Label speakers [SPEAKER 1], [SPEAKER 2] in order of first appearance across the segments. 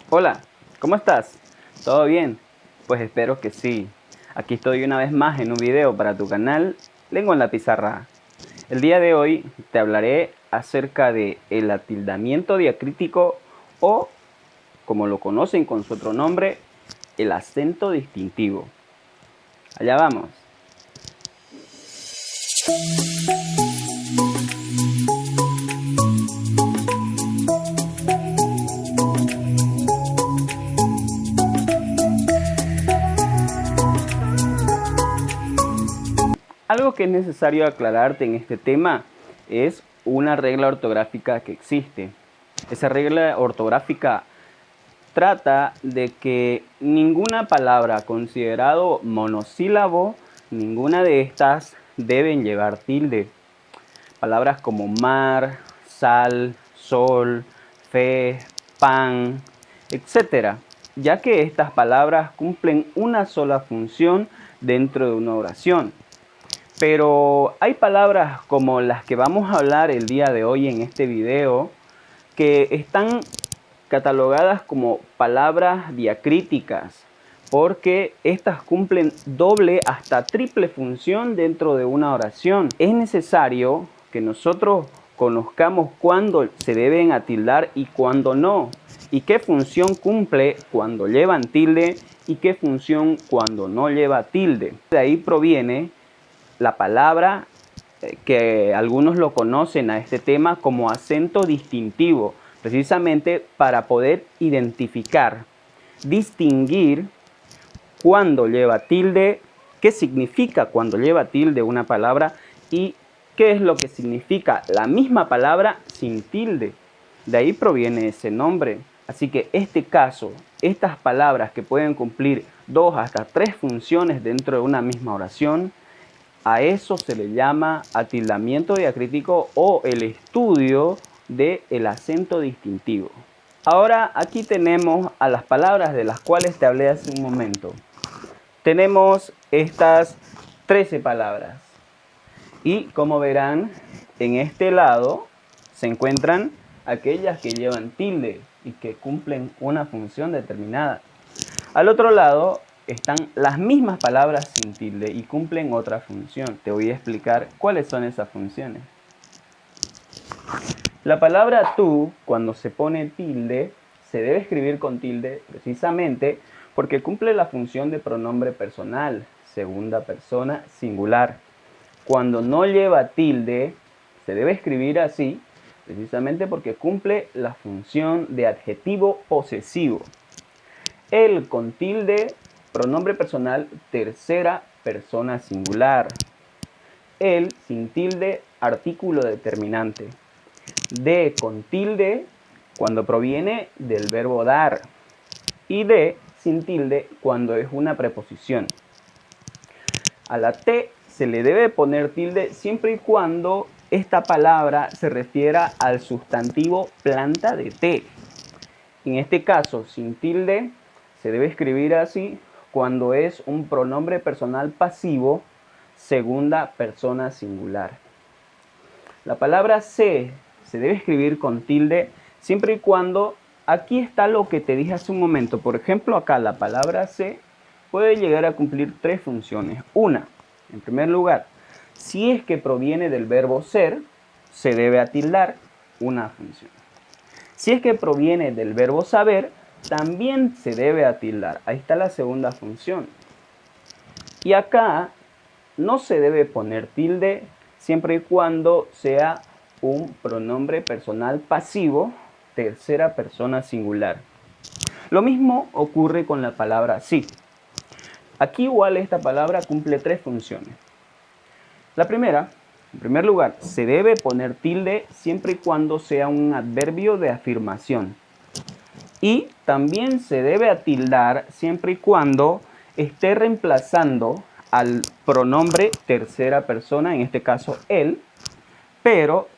[SPEAKER 1] Hola, ¿cómo estás? ¿Todo bien? Pues espero que sí. Aquí estoy una vez más en un video para tu canal Lengua en la Pizarra. El día de hoy te hablaré acerca de el atildamiento diacrítico o, como lo conocen con su otro nombre, el acento distintivo. Allá vamos. Algo que es necesario aclararte en este tema es una regla ortográfica que existe. Esa regla ortográfica trata de que ninguna palabra considerado monosílabo, ninguna de estas deben llevar tilde. Palabras como mar, sal, sol, fe, pan, etcétera, ya que estas palabras cumplen una sola función dentro de una oración. Pero hay palabras como las que vamos a hablar el día de hoy en este video que están catalogadas como palabras diacríticas porque estas cumplen doble hasta triple función dentro de una oración. Es necesario que nosotros conozcamos cuándo se deben atildar y cuándo no, y qué función cumple cuando llevan tilde y qué función cuando no lleva tilde. De ahí proviene la palabra que algunos lo conocen a este tema como acento distintivo, precisamente para poder identificar, distinguir cuando lleva tilde, qué significa cuando lleva tilde una palabra y qué es lo que significa la misma palabra sin tilde. De ahí proviene ese nombre. Así que este caso, estas palabras que pueden cumplir 2 hasta 3 funciones dentro de una misma oración, a eso se le llama atildamiento diacrítico o el estudio del acento distintivo. Ahora aquí tenemos a las palabras de las cuales te hablé hace un momento. Tenemos estas 13 palabras. Y como verán, en este lado se encuentran aquellas que llevan tilde y que cumplen una función determinada. Al otro lado están las mismas palabras sin tilde y cumplen otra función. Te voy a explicar cuáles son esas funciones. La palabra tú, cuando se pone tilde, se debe escribir con tilde precisamente porque cumple la función de pronombre personal, segunda persona singular. Cuando no lleva tilde, se debe escribir así, precisamente porque cumple la función de adjetivo posesivo. El con tilde, pronombre personal, tercera persona singular. El sin tilde, artículo determinante. De con tilde, cuando proviene del verbo dar. Y de sin tilde, cuando es una preposición. A la T se le debe poner tilde siempre y cuando esta palabra se refiera al sustantivo planta de té. En este caso, sin tilde, se debe escribir así cuando es un pronombre personal pasivo, segunda persona singular. La palabra se debe escribir con tilde siempre y cuando aquí está lo que te dije hace un momento. Por ejemplo, acá la palabra se puede llegar a cumplir 3 funciones. Una, en primer lugar, si es que proviene del verbo ser, se debe atildar una función. Si es que proviene del verbo saber, también se debe atildar. Ahí está la segunda función. Y acá no se debe poner tilde siempre y cuando sea un pronombre personal pasivo, tercera persona singular. Lo mismo ocurre con la palabra sí. Aquí igual esta palabra cumple 3 funciones. La primera, en primer lugar, se debe poner tilde siempre y cuando sea un adverbio de afirmación. Y también se debe atildar siempre y cuando esté reemplazando al pronombre tercera persona, en este caso él, pero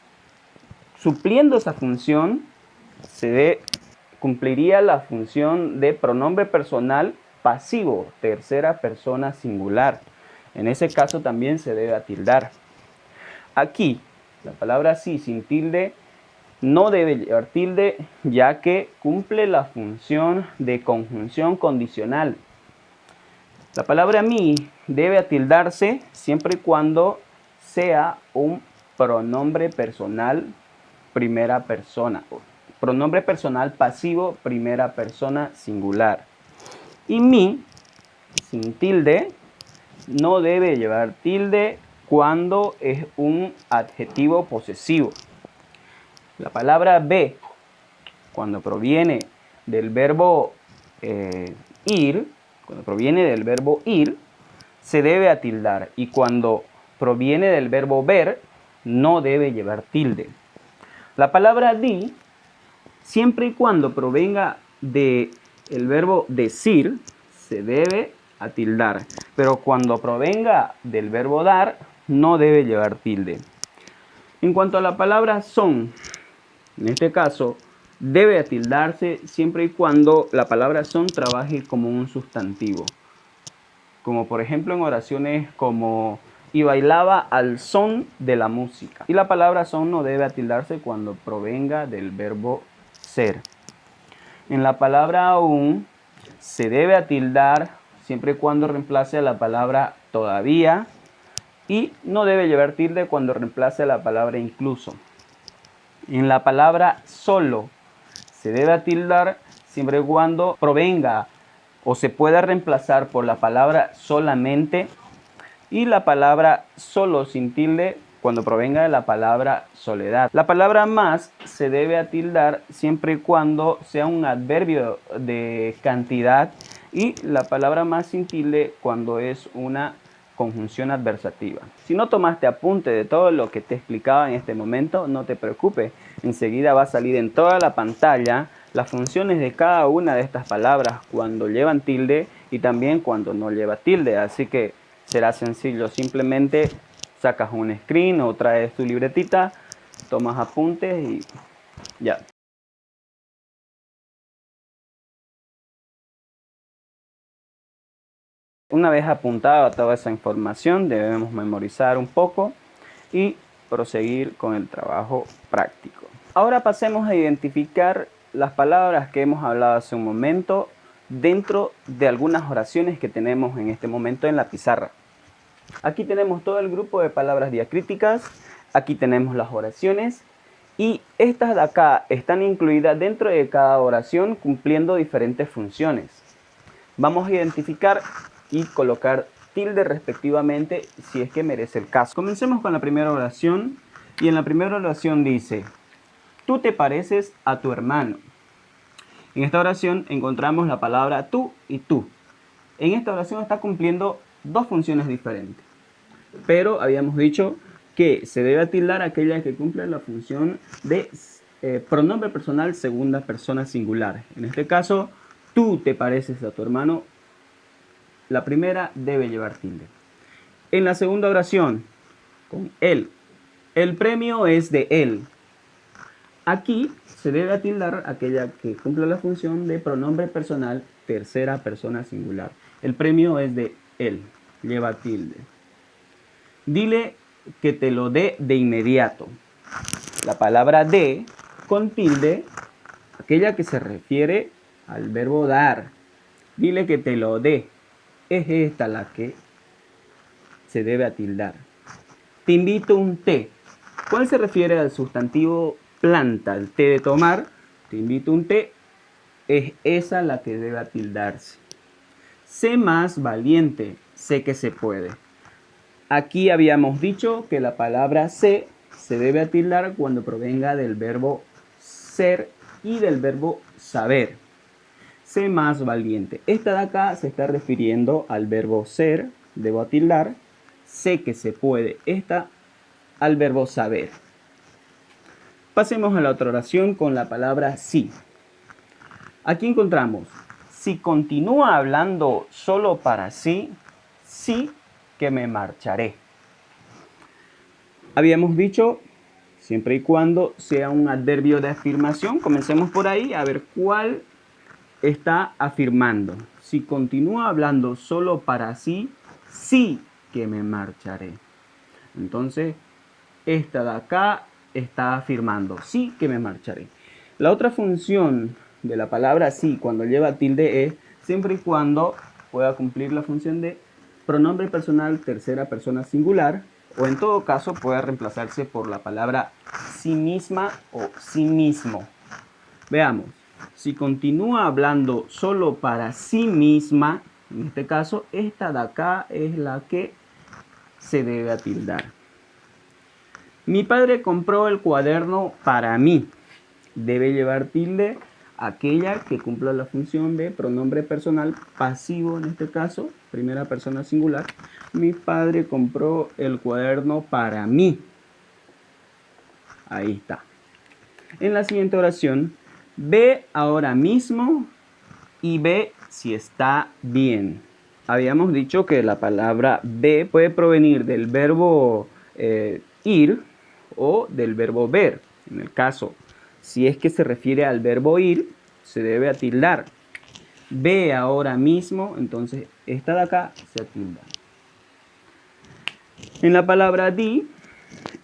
[SPEAKER 1] supliendo esa función cumpliría la función de pronombre personal pasivo, tercera persona singular. En ese caso también se debe atildar. Aquí, la palabra sí sin tilde no debe llevar tilde, ya que cumple la función de conjunción condicional. La palabra mi debe atildarse siempre y cuando sea un pronombre personal primera persona, pronombre personal pasivo primera persona singular. Y mi, sin tilde, no debe llevar tilde cuando es un adjetivo posesivo. La palabra be, cuando proviene del verbo ir, se debe atildar, y cuando proviene del verbo ver, no debe llevar tilde. La palabra di, siempre y cuando provenga del verbo decir, se debe atildar, pero cuando provenga del verbo dar, no debe llevar tilde. En cuanto a la palabra son, en este caso, debe atildarse siempre y cuando la palabra son trabaje como un sustantivo. Como por ejemplo en oraciones como y bailaba al son de la música. Y la palabra son no debe atildarse cuando provenga del verbo ser. En la palabra aún se debe atildar siempre y cuando reemplace a la palabra todavía, y no debe llevar tilde cuando reemplace a la palabra incluso. En la palabra solo se debe atildar siempre y cuando provenga o se pueda reemplazar por la palabra solamente, y la palabra solo sin tilde cuando provenga de la palabra soledad. La palabra más se debe atildar siempre y cuando sea un adverbio de cantidad, y la palabra más sin tilde cuando es una conjunción adversativa. Si no tomaste apunte de todo lo que te explicaba en este momento, no te preocupes. Enseguida va a salir en toda la pantalla las funciones de cada una de estas palabras cuando llevan tilde y también cuando no lleva tilde. Así que será sencillo. Simplemente sacas un screen o traes tu libretita, tomas apuntes y ya. Una vez apuntada toda esa información, debemos memorizar un poco y proseguir con el trabajo práctico. Ahora pasemos a identificar las palabras que hemos hablado hace un momento dentro de algunas oraciones que tenemos en este momento en la pizarra. Aquí tenemos todo el grupo de palabras diacríticas, aquí tenemos las oraciones, y estas de acá están incluidas dentro de cada oración cumpliendo diferentes funciones. Vamos a identificar y colocar tilde respectivamente si es que merece el caso. Comencemos con la primera oración, y en la primera oración dice: tú te pareces a tu hermano. En esta oración encontramos la palabra tú y tú. En esta oración está cumpliendo dos funciones diferentes, pero habíamos dicho que se debe atildar aquella que cumple la función de pronombre personal segunda persona singular. En este caso, tú te pareces a tu hermano, la primera debe llevar tilde. En la segunda oración, con él, el premio es de él. Aquí se debe atildar aquella que cumple la función de pronombre personal tercera persona singular. El premio es de él, lleva tilde. Dile que te lo dé de inmediato. La palabra de con tilde, aquella que se refiere al verbo dar. Dile que te lo dé. Es esta la que se debe atildar. Te invito un té. ¿Cuál se refiere al sustantivo planta? El té de tomar. Te invito un té. Es esa la que debe atildarse. Sé más valiente. Sé que se puede. Aquí habíamos dicho que la palabra sé se debe atildar cuando provenga del verbo ser y del verbo saber. Sé más valiente. Esta de acá se está refiriendo al verbo ser, debo atildar. Sé que se puede. Esta al verbo saber. Pasemos a la otra oración con la palabra sí. Aquí encontramos: si continúa hablando solo para sí, sí que me marcharé. Habíamos dicho siempre y cuando sea un adverbio de afirmación. Comencemos por ahí a ver cuál está afirmando. Si continúa hablando solo para sí, sí que me marcharé. Entonces, esta de acá está afirmando, sí que me marcharé. La otra función de la palabra sí cuando lleva tilde es siempre y cuando pueda cumplir la función de pronombre personal tercera persona singular, o en todo caso puede reemplazarse por la palabra sí misma o sí mismo. Veamos, si continúa hablando solo para sí misma, en este caso esta de acá es la que se debe atildar. Mi padre compró el cuaderno para mí. Debe llevar tilde aquella que cumpla la función de pronombre personal pasivo, en este caso, primera persona singular. Mi padre compró el cuaderno para mí. Ahí está. En la siguiente oración, ve ahora mismo y ve si está bien. Habíamos dicho que la palabra ve puede provenir del verbo ir o del verbo ver. En el caso, si es que se refiere al verbo ir, se debe atildar. Ve ahora mismo, entonces esta de acá se atilda. En la palabra di,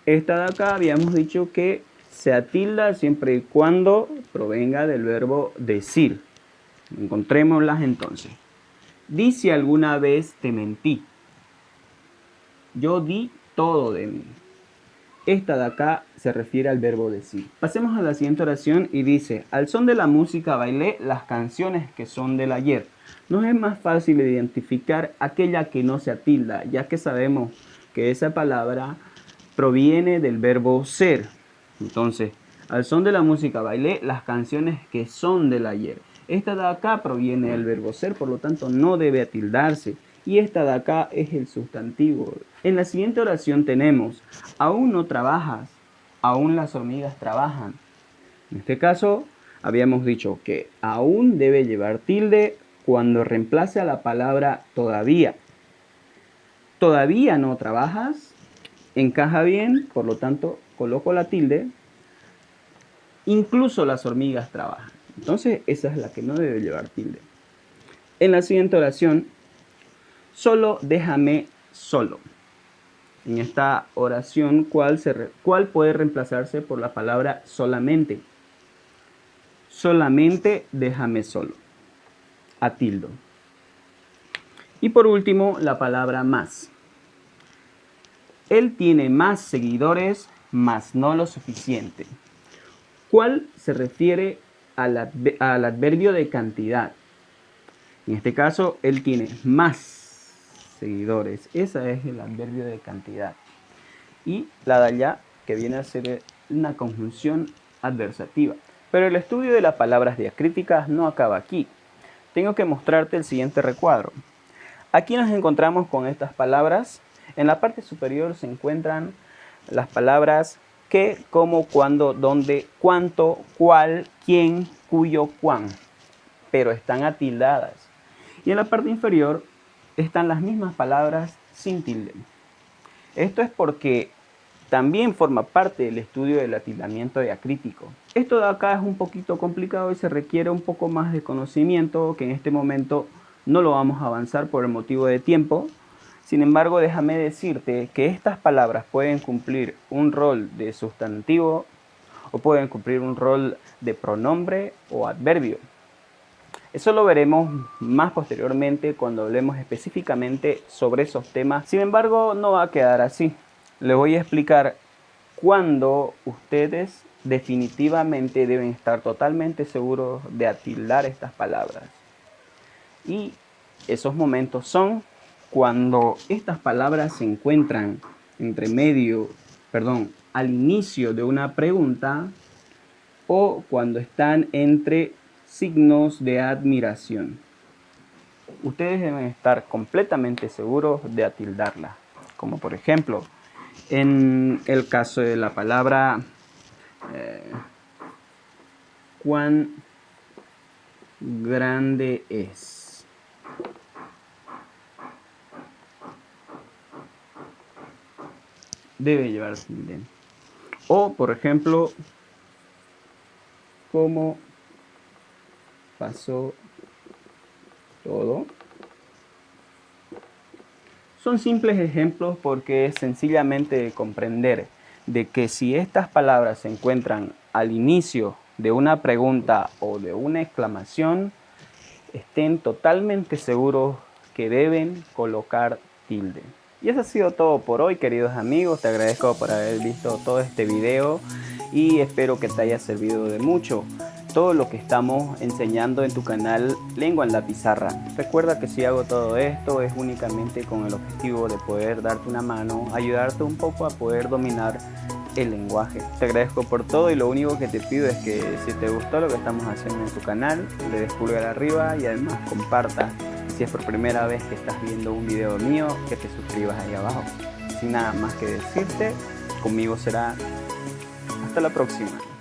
[SPEAKER 1] esta de acá habíamos dicho que se atilda siempre y cuando provenga del verbo decir. Encontrémoslas entonces. Di si alguna vez te mentí. Yo di todo de mí. Esta de acá se refiere al verbo decir. Pasemos a la siguiente oración y dice, al son de la música bailé las canciones que son del ayer. Nos es más fácil identificar aquella que no se atilda, ya que sabemos que esa palabra proviene del verbo ser. Entonces, al son de la música bailé las canciones que son del ayer. Esta de acá proviene del verbo ser, por lo tanto no debe atildarse. Y esta de acá es el sustantivo. En la siguiente oración tenemos, aún no trabajas, aún las hormigas trabajan. En este caso, habíamos dicho que aún debe llevar tilde cuando reemplace a la palabra todavía. Todavía no trabajas, encaja bien, por lo tanto, coloco la tilde. Incluso las hormigas trabajan. Entonces, esa es la que no debe llevar tilde. En la siguiente oración, solo déjame solo. En esta oración, ¿cuál puede reemplazarse por la palabra solamente? Solamente déjame solo. Atildo. Y por último, la palabra más. Él tiene más seguidores, mas no lo suficiente. ¿Cuál se refiere al adverbio de cantidad? En este caso, él tiene más seguidores. Ese es el adverbio de cantidad. Y la de allá, que viene a ser una conjunción adversativa. Pero el estudio de las palabras diacríticas no acaba aquí. Tengo que mostrarte el siguiente recuadro. Aquí nos encontramos con estas palabras. En la parte superior se encuentran las palabras qué, cómo, cuándo, dónde, cuánto, cuál, quién, cuyo, cuán. Pero están atildadas. Y en la parte inferior están las mismas palabras sin tilde. Esto es porque también forma parte del estudio del atildamiento diacrítico. Esto de acá es un poquito complicado y se requiere un poco más de conocimiento, que en este momento no lo vamos a avanzar por el motivo de tiempo. Sin embargo, déjame decirte que estas palabras pueden cumplir un rol de sustantivo o pueden cumplir un rol de pronombre o adverbio. Eso lo veremos más posteriormente cuando hablemos específicamente sobre esos temas. Sin embargo, no va a quedar así. Les voy a explicar cuándo ustedes definitivamente deben estar totalmente seguros de atildar estas palabras. Y esos momentos son cuando estas palabras se encuentran al inicio de una pregunta o cuando están entre signos de admiración. Ustedes deben estar completamente seguros de atildarla. Como por ejemplo, en el caso de la palabra cuán grande es. Debe llevar tilde. O por ejemplo, cómo pasó todo. Son simples ejemplos porque es sencillamente de comprender. de que si estas palabras se encuentran al inicio de una pregunta o de una exclamación, estén totalmente seguros que deben colocar tilde. Y eso ha sido todo por hoy, queridos amigos. Te agradezco por haber visto todo este video y espero que te haya servido de mucho todo lo que estamos enseñando en tu canal Lengua en la Pizarra. Recuerda que si hago todo esto es únicamente con el objetivo de poder darte una mano, ayudarte un poco a poder dominar el lenguaje. Te agradezco por todo y lo único que te pido es que si te gustó lo que estamos haciendo en tu canal, le des pulgar arriba y además compartas. Si es por primera vez que estás viendo un video mío, que te suscribas ahí abajo. Sin nada más que decirte, conmigo será hasta la próxima.